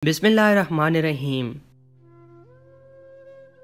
बिस्मिल्लाहिर्रहमानिर्रहीम।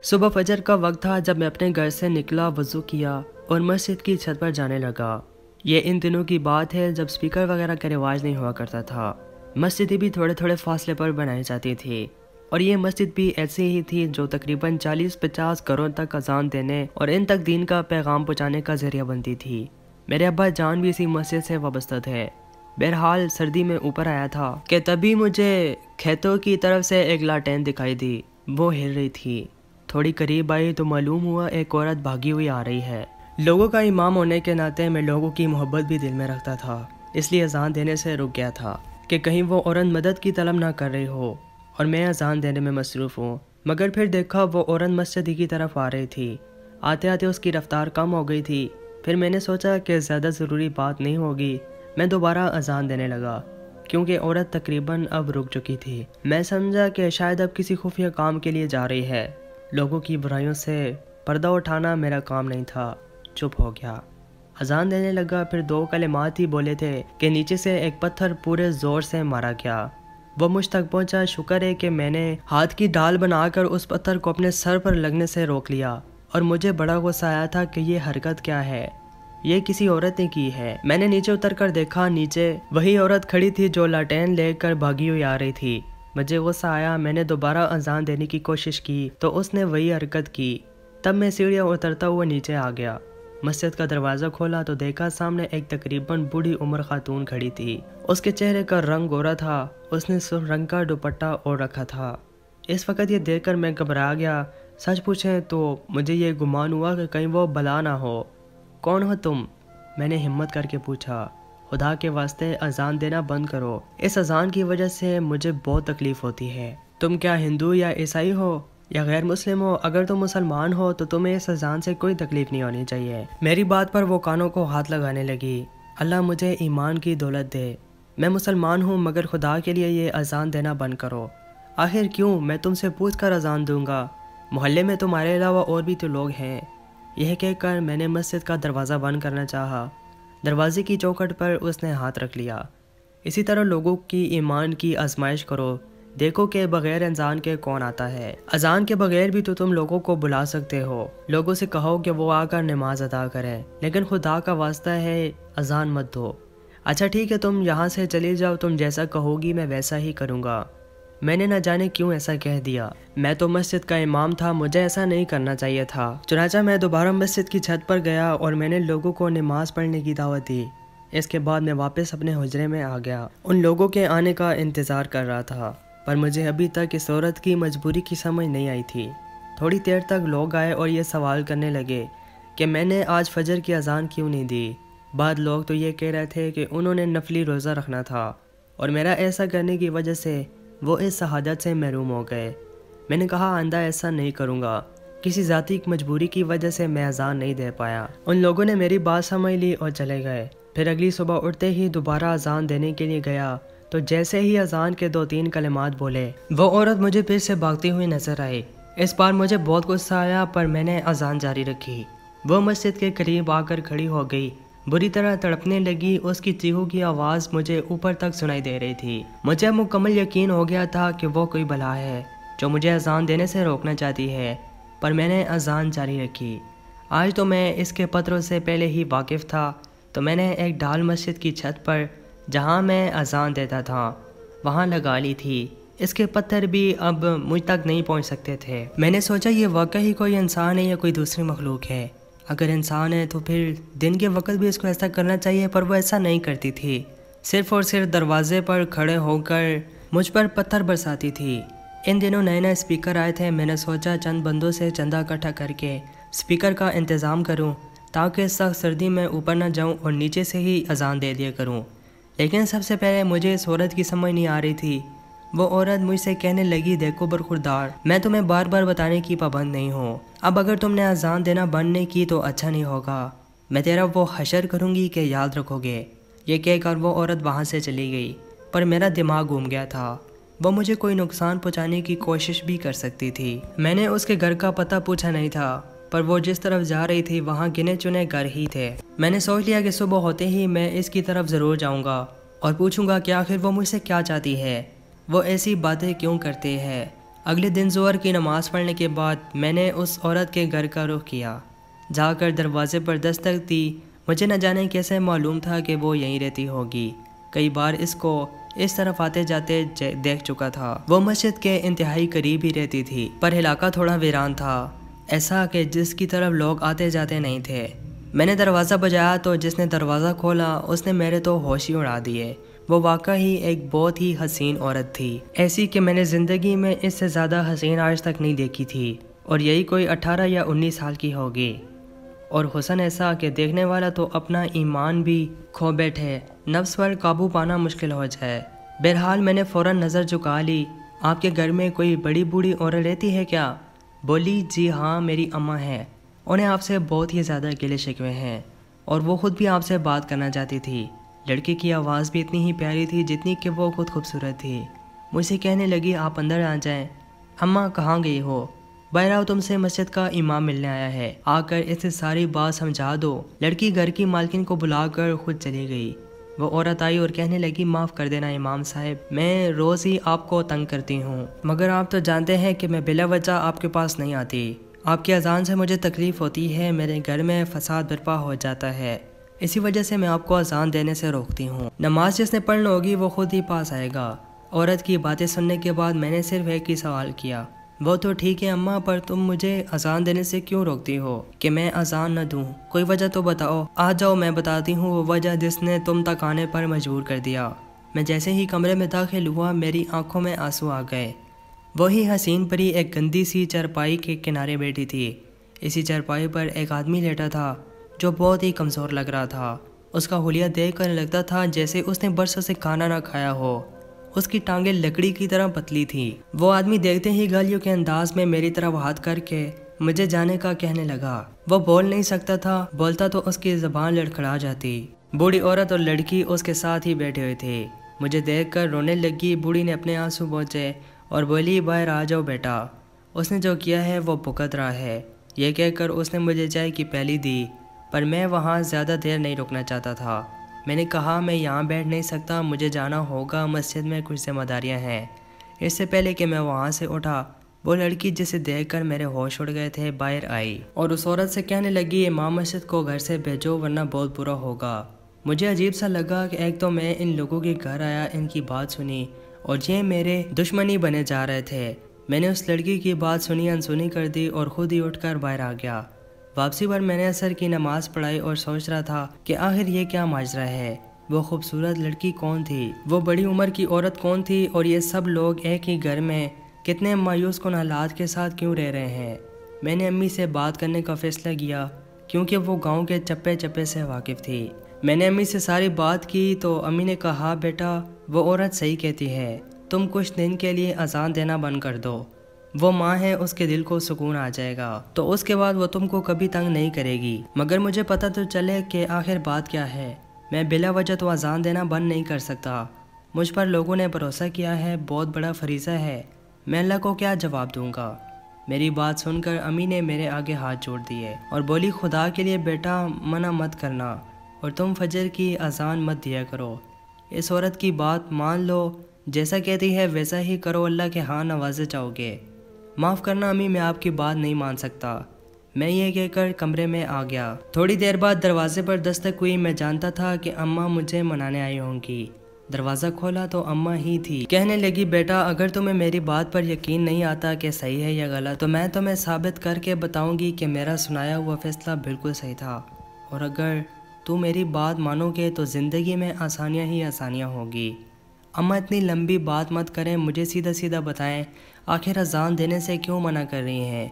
सुबह फजर का वक्त था जब मैं अपने घर से निकला, वज़ू किया और मस्जिद की छत पर जाने लगा। ये इन दिनों की बात है जब स्पीकर वगैरह का रिवाज नहीं हुआ करता था। मस्जिदें भी थोड़े थोड़े फासले पर बनाई जाती थी और ये मस्जिद भी ऐसी ही थी जो तकरीबन 40-50 घरों तक अजान देने और इन तक दीन का पैगाम पहुँचाने का जरिया बनती थी। मेरे अब्बा जान भी इसी मस्जिद से वाबस्ता थे। बहरहाल सर्दी में ऊपर आया था कि तभी मुझे खेतों की तरफ से एक लालटेन दिखाई दी। वो हिल रही थी। थोड़ी करीब आई तो मालूम हुआ एक औरत भागी हुई आ रही है। लोगों का इमाम होने के नाते मैं लोगों की मोहब्बत भी दिल में रखता था, इसलिए अजान देने से रुक गया था कि कहीं वो औरत मदद की तलब ना कर रही हो और मैं अजान देने में मसरूफ़ हूँ। मगर फिर देखा वो औरत मस्जिद की तरफ आ रही थी। आते आते उसकी रफ्तार कम हो गई थी। फिर मैंने सोचा कि ज़्यादा ज़रूरी बात नहीं होगी। मैं दोबारा अजान देने लगा क्योंकि औरत तकरीबन अब रुक चुकी थी। मैं समझा कि शायद अब किसी खुफिया काम के लिए जा रही है। लोगों की बुराइयों से पर्दा उठाना मेरा काम नहीं था। चुप हो गया, अजान देने लगा। फिर 2 कलिमात ही बोले थे कि नीचे से एक पत्थर पूरे ज़ोर से मारा गया। वो मुझ तक पहुंचा। शुक्र है कि मैंने हाथ की ढाल बनाकर उस पत्थर को अपने सर पर लगने से रोक लिया और मुझे बड़ा गुस्सा आया था कि ये हरकत क्या है, ये किसी औरत ने की है। मैंने नीचे उतर कर देखा, नीचे वही औरत खड़ी थी जो लालटेन लेकर भागी हुई आ रही थी। मुझे गुस्सा आया। मैंने दोबारा अजान देने की कोशिश की तो उसने वही हरकत की। तब मैं सीढ़ियाँ उतरता हुआ नीचे आ गया। मस्जिद का दरवाज़ा खोला तो देखा सामने एक तकरीबन बूढ़ी उम्र खातून खड़ी थी। उसके चेहरे का रंग गोरा था। उसने सुर्ख रंग का दुपट्टा ओढ़ रखा था। इस वक्त ये देखकर मैं घबरा गया। सच पूछें तो मुझे ये गुमान हुआ कि कहीं वो बला ना हो। कौन हो तुम? मैंने हिम्मत करके पूछा। खुदा के वास्ते अजान देना बंद करो, इस अजान की वजह से मुझे बहुत तकलीफ होती है। तुम क्या हिंदू या ईसाई हो या गैर मुस्लिम हो? अगर तुम मुसलमान हो तो तुम्हें इस अजान से कोई तकलीफ नहीं होनी चाहिए। मेरी बात पर वो कानों को हाथ लगाने लगी। अल्लाह मुझे ईमान की दौलत दे। मैं मुसलमान हूँ मगर खुदा के लिए ये अजान देना बंद करो। आखिर क्यों? मैं तुमसे पूछ कर अजान दूंगा। मोहल्ले में तुम्हारे अलावा और भी तो लोग हैं। यह कहकर मैंने मस्जिद का दरवाज़ा बंद करना चाहा। दरवाजे की चौखट पर उसने हाथ रख लिया। इसी तरह लोगों की ईमान की आजमाइश करो, देखो कि बग़ैर अजान के कौन आता है। अजान के बगैर भी तो तुम लोगों को बुला सकते हो। लोगों से कहो कि वो आकर नमाज अदा करें, लेकिन खुदा का वास्ता है अजान मत दो। अच्छा ठीक है, तुम यहाँ से चले जाओ, तुम जैसा कहोगी मैं वैसा ही करूँगा। मैंने न जाने क्यों ऐसा कह दिया। मैं तो मस्जिद का इमाम था, मुझे ऐसा नहीं करना चाहिए था। चुनांचे मैं दोबारा मस्जिद की छत पर गया और मैंने लोगों को नमाज पढ़ने की दावत दी। इसके बाद मैं वापस अपने हुजरे में आ गया। उन लोगों के आने का इंतज़ार कर रहा था, पर मुझे अभी तक इस औरत की मजबूरी की समझ नहीं आई थी। थोड़ी देर तक लोग आए और ये सवाल करने लगे कि मैंने आज फजर की अजान क्यों नहीं दी। बाद लोग तो ये कह रहे थे कि उन्होंने नफली रोज़ा रखना था और मेरा ऐसा करने की वजह से वो इस शहादत से महरूम हो गए। मैंने कहा आइंदा ऐसा नहीं करूँगा। किसी ज़ाती मजबूरी की वजह से मैं अजान नहीं दे पाया। उन लोगों ने मेरी बात समझ ली और चले गए। फिर अगली सुबह उठते ही दोबारा अजान देने के लिए गया तो जैसे ही अजान के 2-3 कलिमात बोले, वो औरत मुझे फिर से भागती हुई नजर आई। इस बार मुझे बहुत गुस्सा आया, पर मैंने अजान जारी रखी। वो मस्जिद के करीब आकर खड़ी हो गई, बुरी तरह तड़पने लगी। उसकी चीखों की आवाज़ मुझे ऊपर तक सुनाई दे रही थी। मुझे मुकम्मल यकीन हो गया था कि वो कोई बला है जो मुझे अजान देने से रोकना चाहती है, पर मैंने अजान जारी रखी। आज तो मैं इसके पत्रों से पहले ही वाकिफ़ था, तो मैंने एक डाल मस्जिद की छत पर जहाँ मैं अजान देता था वहाँ लगा ली थी। इसके पत्थर भी अब मुझ तक नहीं पहुँच सकते थे। मैंने सोचा ये वाकई कोई इंसान है या कोई दूसरी मखलूक है। अगर इंसान है तो फिर दिन के वक्त भी इसको ऐसा करना चाहिए, पर वो ऐसा नहीं करती थी। सिर्फ और सिर्फ दरवाजे पर खड़े होकर मुझ पर पत्थर बरसाती थी। इन दिनों नए नए स्पीकर आए थे। मैंने सोचा चंद बंदों से चंदा इकट्ठा करके स्पीकर का इंतज़ाम करूं ताकि सख्त सर्दी में ऊपर ना जाऊं और नीचे से ही अजान दे दिया करूं। लेकिन सबसे पहले मुझे इस औरत की समझ नहीं आ रही थी। वो औरत मुझसे कहने लगी, देखो बरखुरदार, मैं तुम्हें बार बार बताने की पाबंद नहीं हूँ। अब अगर तुमने अजान देना बंद नहीं की तो अच्छा नहीं होगा। मैं तेरा वो हशर करूँगी कि याद रखोगे। ये कहकर वो औरत वहाँ से चली गई, पर मेरा दिमाग घूम गया था। वो मुझे कोई नुकसान पहुँचाने की कोशिश भी कर सकती थी। मैंने उसके घर का पता पूछा नहीं था, पर वो जिस तरफ जा रही थी वहाँ गिने चुने घर ही थे। मैंने सोच लिया कि सुबह होते ही मैं इसकी तरफ ज़रूर जाऊँगा और पूछूँगा कि आखिर वो मुझसे क्या चाहती है। وہ ایسی باتیں کیوں کرتے ہیں؟ اگلے دن ظہر کی نماز پڑھنے کے بعد میں نے اس عورت کے گھر کا رخ کیا، جا کر دروازے پر دستک دی۔ مجھے نہ جانے کیسے معلوم تھا کہ وہ یہیں رہتی ہوگی، کئی بار اس کو اس طرف آتے جاتے دیکھ چکا تھا۔ وہ مسجد کے انتہائی قریب ہی رہتی تھی، پر علاقہ تھوڑا ویران تھا، ایسا کہ جس کی طرف لوگ آتے جاتے نہیں تھے۔ میں نے دروازہ بجایا تو جس نے دروازہ کھولا اس نے میرے تو ہوش ہی اڑا دیے۔ وہ واقعی ایک بہت ہی حسین عورت تھی، ایسی کہ میں نے زندگی میں اس سے زیادہ حسین آج تک نہیں دیکھی تھی، اور یہی کوئی 18 یا 19 سال کی ہوگی، اور حسن ایسا کہ دیکھنے والا تو اپنا ایمان بھی کھو بیٹھے، نفس پر قابو پانا مشکل ہو جائے۔ بہرحال میں نے فوراً نظر جھکا لی۔ آپ کے گھر میں کوئی بڑی بوڑھی عورت رہتی ہے کیا؟ بولی جی ہاں، میری اماں ہے، انہیں آپ سے بہت ہی زیادہ گلے شکوے ہیں، اور وہ خود بھی آپ سے بات کرنا چاہتی تھی۔ لڑکی کی آواز بھی اتنی ہی پیاری تھی جتنی کہ وہ خود خوبصورت تھی۔ مجھ سے کہنے لگی آپ اندر آ جائیں۔ اماں کہاں گئی ہو؟ بہرحال تم سے مسجد کا امام ملنے آیا ہے، آ کر اسے ساری بات سمجھا دو۔ لڑکی گھر کی مالکن کو بلا کر خود چلی گئی۔ وہ عورت آئی اور کہنے لگی معاف کر دینا امام صاحب، میں روز ہی آپ کو تنگ کرتی ہوں، مگر آپ تو جانتے ہیں کہ میں بلا وجہ آپ کے پاس نہیں آتی۔ آپ کی اذان سے مجھے تکلیف ہوتی ہے، میرے گھر میں فساد برپا ہو جاتا ہے، اسی وجہ سے میں آپ کو اذان دینے سے روکتی ہوں۔ نماز جس نے پڑھنا ہوگی وہ خود ہی پاس آئے گا۔ عورت کی باتیں سننے کے بعد میں نے صرف ایک ہی سوال کیا، وہ تو ٹھیک ہے اماں، پر تم مجھے اذان دینے سے کیوں روکتی ہو کہ میں اذان نہ دوں؟ کوئی وجہ تو بتاؤ۔ آ جاؤ میں بتاتی ہوں وہ وجہ جس نے تم تک آنے پر مجبور کر دیا۔ میں جیسے ہی کمرے میں داخل ہوا میری آنکھوں میں آنسو آ گئے۔ وہی حسین پری ایک گندی سی چارپائی کے کنارے بیٹھی تھی۔ اسی چارپائی پر ایک آدمی لیٹا تھا جو بہت ہی کمزور لگ رہا تھا۔ اس کا حلیہ دیکھ کر لگتا تھا جیسے اس نے برسوں سے کھانا نہ کھایا ہو۔ اس کی ٹانگیں لکڑی کی طرح پتلی تھی۔ وہ آدمی دیکھتے ہی گالیوں کے انداز میں میری طرف ہاتھ کر کے مجھے جانے کا کہنے لگا۔ وہ بول نہیں سکتا تھا، بولتا تو اس کی زبان لڑکھڑا جاتی۔ بوڑھی عورت اور لڑکی اس کے ساتھ ہی بیٹھے ہوئے تھے۔ مجھے دیکھ کر رونے لگی۔ بوڑھی نے اپنے آنسو پہنچے اور بولی باہر آ جاؤ بیٹا، اس نے جو کیا ہے وہ بھگت رہا ہے۔ یہ کہہ کر اس نے مجھے چائے کی پیالی دی، پر میں وہاں زیادہ دیر نہیں رکنا چاہتا تھا۔ میں نے کہا میں یہاں بیٹھ نہیں سکتا، مجھے جانا ہوگا، مسجد میں کچھ ذمہ داریاں ہیں۔ اس سے پہلے کہ میں وہاں سے اٹھا وہ لڑکی جسے دیکھ کر میرے ہوش اڑ گئے تھے باہر آئی اور اس عورت سے کہنے لگی امام مسجد کو گھر سے بھیجو ورنہ بہت برا ہوگا۔ مجھے عجیب سا لگا کہ ایک تو میں ان لوگوں کے گھر آیا، ان کی بات سنی، اور یہ میرے دشمنی بنے جا رہے تھے۔ میں نے اس لڑکی کی بات سنی انسنی کر دی اور خود ہی اٹھ کر باہر آ گیا۔ واپسی پر میں نے عصر کی نماز پڑھائی اور سوچ رہا تھا کہ آخر یہ کیا ماجرا ہے، وہ خوبصورت لڑکی کون تھی، وہ بڑی عمر کی عورت کون تھی، اور یہ سب لوگ ایک ہی گھر میں کتنے مایوس کن حالات کے ساتھ کیوں رہ رہے ہیں۔ میں نے امی سے بات کرنے کا فیصلہ کیا کیونکہ وہ گاؤں کے چپے چپے سے واقف تھی۔ میں نے امی سے ساری بات کی تو امی نے کہا بیٹا وہ عورت صحیح کہتی ہے، تم کچھ دن کے لیے اذان دینا بند کر دو، وہ ماں ہے، اس کے دل کو سکون آ جائے گا تو اس کے بعد وہ تم کو کبھی تنگ نہیں کرے گی۔ مگر مجھے پتہ تو چلے کہ آخر بات کیا ہے، میں بلا وجہ تو اذان دینا بند نہیں کر سکتا۔ مجھ پر لوگوں نے بھروسہ کیا ہے، بہت بڑا فریضہ ہے، میں اللہ کو کیا جواب دوں گا۔ میری بات سن کر امی نے میرے آگے ہاتھ جوڑ دیے اور بولی خدا کے لیے بیٹا منع مت کرنا، اور تم فجر کی اذان مت دیا کرو، اس عورت کی بات مان لو، جیسا کہتی ہے ویسا ہی کرو، اللہ کے ہاں نوازے جاؤ گے۔ معاف کرنا امی، میں آپ کی بات نہیں مان سکتا۔ میں یہ کہہ کر کمرے میں آ گیا۔ تھوڑی دیر بعد دروازے پر دستک ہوئی۔ میں جانتا تھا کہ اماں مجھے منانے آئی ہوں گی۔ دروازہ کھولا تو اماں ہی تھی۔ کہنے لگی بیٹا اگر تمہیں میری بات پر یقین نہیں آتا کہ صحیح ہے یا غلط تو میں تمہیں ثابت کر کے بتاؤں گی کہ میرا سنایا ہوا فیصلہ بالکل صحیح تھا، اور اگر تو میری بات مانو گے تو زندگی میں آسانیاں ہی آسانیاں ہوگی۔ اماں اتنی لمبی بات مت کریں، مجھے سیدھا سیدھا بتائیں آخر اذان دینے سے کیوں منع کر رہی ہیں؟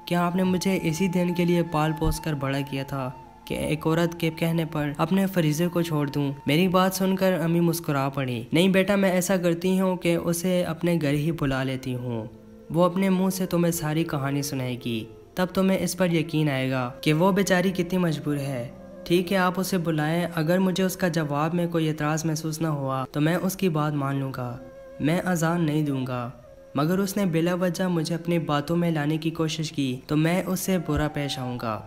کیا آپ نے مجھے اسی دن کے لیے پال پوس کر بڑا کیا تھا کہ ایک عورت کے کہنے پر اپنے فریضے کو چھوڑ دوں؟ میری بات سن کر امی مسکرا پڑی۔ نہیں بیٹا، میں ایسا کرتی ہوں کہ اسے اپنے گھر ہی بلا لیتی ہوں، وہ اپنے منہ سے تمہیں ساری کہانی سنائے گی، تب تمہیں اس پر یقین آئے گا کہ وہ بیچاری کتنی مجبور ہے۔ ٹھیک ہے آپ اسے بلائیں، اگر مجھے اس کا جواب میں کوئی اعتراض محسوس نہ ہوا تو میں اس کی بات مان لوں گا، میں اذان نہیں دوں گا۔ مگر اس نے بلا وجہ مجھے اپنی باتوں میں لانے کی کوشش کی تو میں اس سے برا پیش آؤں گا۔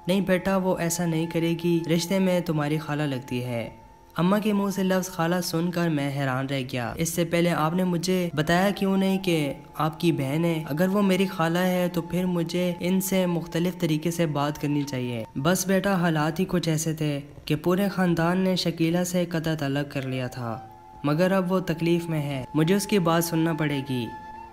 نہیں بیٹا وہ ایسا نہیں کرے گی، رشتے میں تمہاری خالہ لگتی ہے، अम्मा के मुंह से लफ्ज़ खाला सुनकर मैं हैरान रह गया। इससे पहले आपने मुझे बताया क्यों नहीं कि आपकी बहन है? अगर वो मेरी खाला है तो फिर मुझे इनसे मुख्तलिफ तरीके से बात करनी चाहिए। बस बेटा, हालात ही कुछ ऐसे थे कि पूरे ख़ानदान ने शकीला से कतई तलब कर लिया था, मगर अब वो तकलीफ़ में है, मुझे उसकी बात सुनना पड़ेगी।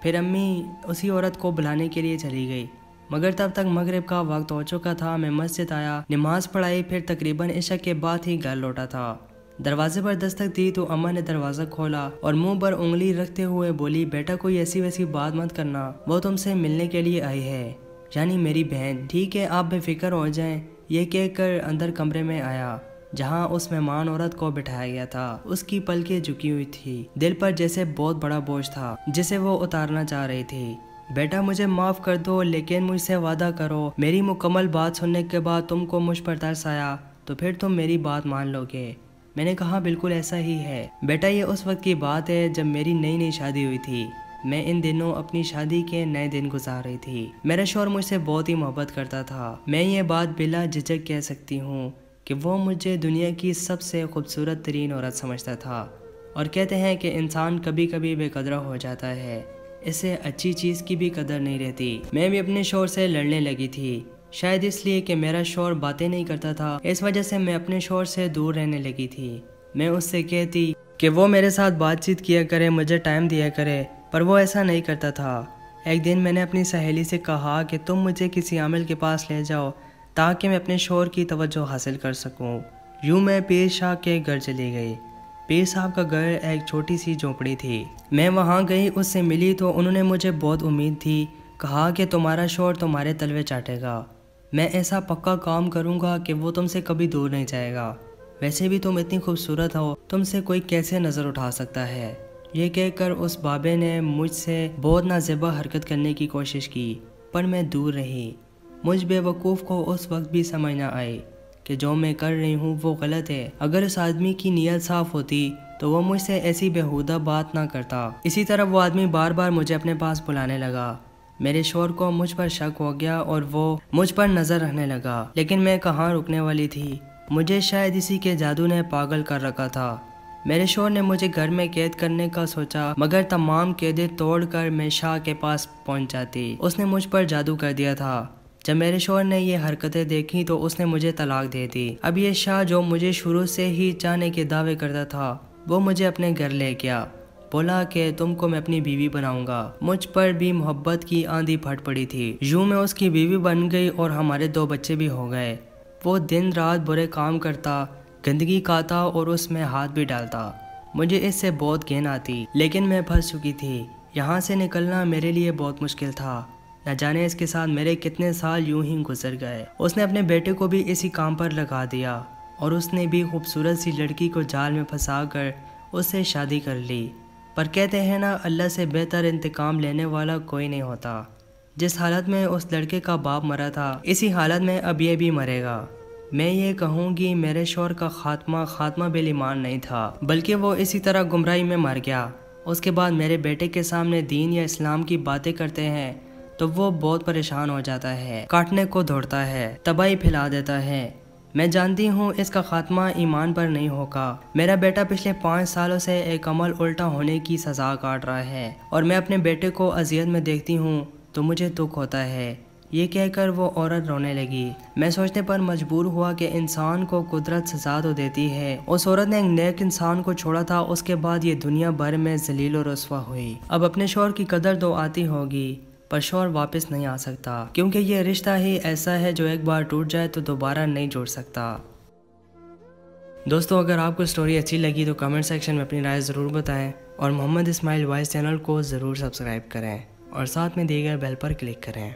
फिर अम्मी उसी औरत को बुलाने के लिए चली गई, मगर तब तक मगरिब का वक्त हो चुका था। मैं मस्जिद आया, नमाज पढ़ाई, फिर तकरीबन इशा के बाद ही घर लौटा था। दरवाजे पर दस्तक दी तो अम्मा ने दरवाज़ा खोला और मुंह पर उंगली रखते हुए बोली, बेटा कोई ऐसी वैसी बात मत करना, वो तुमसे मिलने के लिए आई है, यानी मेरी बहन। ठीक है, आप बेफिक्र हो जाएं। ये कह कर अंदर कमरे में आया जहां उस मेहमान औरत को बिठाया गया था। उसकी पलकें झुकी हुई थी, दिल पर जैसे बहुत बड़ा बोझ था जिसे वो उतारना चाह रही थी। बेटा मुझे माफ़ कर दो, लेकिन मुझसे वादा करो, मेरी मुकम्मल बात सुनने के बाद तुमको मुझ पर तरस आया तो फिर तुम मेरी बात मान लोगे। मैंने कहा, बिल्कुल ऐसा ही है बेटा। ये उस वक्त की बात है जब मेरी नई नई शादी हुई थी। मैं इन दिनों अपनी शादी के नए दिन गुजार रही थी। मेरा शौहर मुझसे बहुत ही मोहब्बत करता था। मैं ये बात बिला झिझक कह सकती हूँ कि वो मुझे दुनिया की सबसे खूबसूरत तरीन औरत समझता था। और कहते हैं कि इंसान कभी कभी बेकदर हो जाता है, इससे अच्छी चीज़ की भी कदर नहीं रहती। मैं भी अपने शौहर से लड़ने लगी थी, शायद इसलिए कि मेरा शौहर बातें नहीं करता था। इस वजह से मैं अपने शौहर से दूर रहने लगी थी। मैं उससे कहती कि वो मेरे साथ बातचीत किया करे, मुझे टाइम दिया करे, पर वो ऐसा नहीं करता था। एक दिन मैंने अपनी सहेली से कहा कि तुम मुझे किसी आमिल के पास ले जाओ ताकि मैं अपने शौहर की तवज्जो हासिल कर सकूं। यूँ मैं पीर शाह के घर चली गई। पीर साहब का घर एक छोटी सी झोंपड़ी थी। मैं वहाँ गई, उससे मिली तो उन्होंने मुझे बहुत उम्मीद थी। कहा कि तुम्हारा शौहर तुम्हारे तलवे चाटेगा, मैं ऐसा पक्का काम करूँगा कि वो तुमसे कभी दूर नहीं जाएगा। वैसे भी तुम इतनी खूबसूरत हो, तुमसे कोई कैसे नज़र उठा सकता है। ये कहकर उस बाबे ने मुझसे बहुत नाज़ेबा हरकत करने की कोशिश की, पर मैं दूर रही। मुझ बेवकूफ़ को उस वक्त भी समझ न आई कि जो मैं कर रही हूँ वो गलत है। अगर उस आदमी की नीयत साफ़ होती तो वो मुझसे ऐसी बेहुदा बात ना करता। इसी तरह वो आदमी बार बार मुझे अपने पास बुलाने लगा। मेरे शौहर को मुझ पर शक हो गया और वो मुझ पर नज़र रखने लगा, लेकिन मैं कहाँ रुकने वाली थी। मुझे शायद इसी के जादू ने पागल कर रखा था। मेरे शौहर ने मुझे घर में कैद करने का सोचा, मगर तमाम कैदें तोड़कर मैं शाह के पास पहुंच जाती। उसने मुझ पर जादू कर दिया था। जब मेरे शौहर ने ये हरकतें देखी तो उसने मुझे तलाक दे दी। अब ये शाह जो मुझे शुरू से ही चाहने के दावे करता था, वो मुझे अपने घर ले गया। बोला कि तुमको मैं अपनी बीवी बनाऊंगा। मुझ पर भी मोहब्बत की आंधी फट पड़ी थी। यूं मैं उसकी बीवी बन गई और हमारे 2 बच्चे भी हो गए। वो दिन रात बुरे काम करता, गंदगी खाता और उसमें हाथ भी डालता। मुझे इससे बहुत घिन आती, लेकिन मैं फंस चुकी थी। यहाँ से निकलना मेरे लिए बहुत मुश्किल था। न जाने इसके साथ मेरे कितने साल यूं ही गुजर गए। उसने अपने बेटे को भी इसी काम पर लगा दिया और उसने भी खूबसूरत सी लड़की को जाल में फंसा कर उससे शादी कर ली। पर कहते हैं ना, अल्लाह से बेहतर इंतकाम लेने वाला कोई नहीं होता। जिस हालत में उस लड़के का बाप मरा था, इसी हालत में अब ये भी मरेगा। मैं ये कहूँगी मेरे शौहर का खात्मा बेईमान नहीं था, बल्कि वो इसी तरह गुमराही में मर गया। उसके बाद मेरे बेटे के सामने दीन या इस्लाम की बातें करते हैं तो वो बहुत परेशान हो जाता है, काटने को दौड़ता है, तबाही फैला देता है। मैं जानती हूँ इसका खात्मा ईमान पर नहीं होगा। मेरा बेटा पिछले 5 सालों से एक अमल उल्टा होने की सज़ा काट रहा है और मैं अपने बेटे को अजियत में देखती हूँ तो मुझे दुख होता है। ये कहकर वो औरत रोने लगी। मैं सोचने पर मजबूर हुआ कि इंसान को कुदरत सजा तो देती है। उस औरत ने एक नेक इंसान को छोड़ा था, उसके बाद ये दुनिया भर में जलील और रुस्वा हुई। अब अपने शौहर की कदर तो आती होगी, पर शौहर वापस नहीं आ सकता, क्योंकि ये रिश्ता ही ऐसा है जो एक बार टूट जाए तो दोबारा नहीं जुड़ सकता। दोस्तों, अगर आपको स्टोरी अच्छी लगी तो कमेंट सेक्शन में अपनी राय ज़रूर बताएं और मोहम्मद इस्माइल वॉइस चैनल को ज़रूर सब्सक्राइब करें और साथ में दिए गए बेल पर क्लिक करें।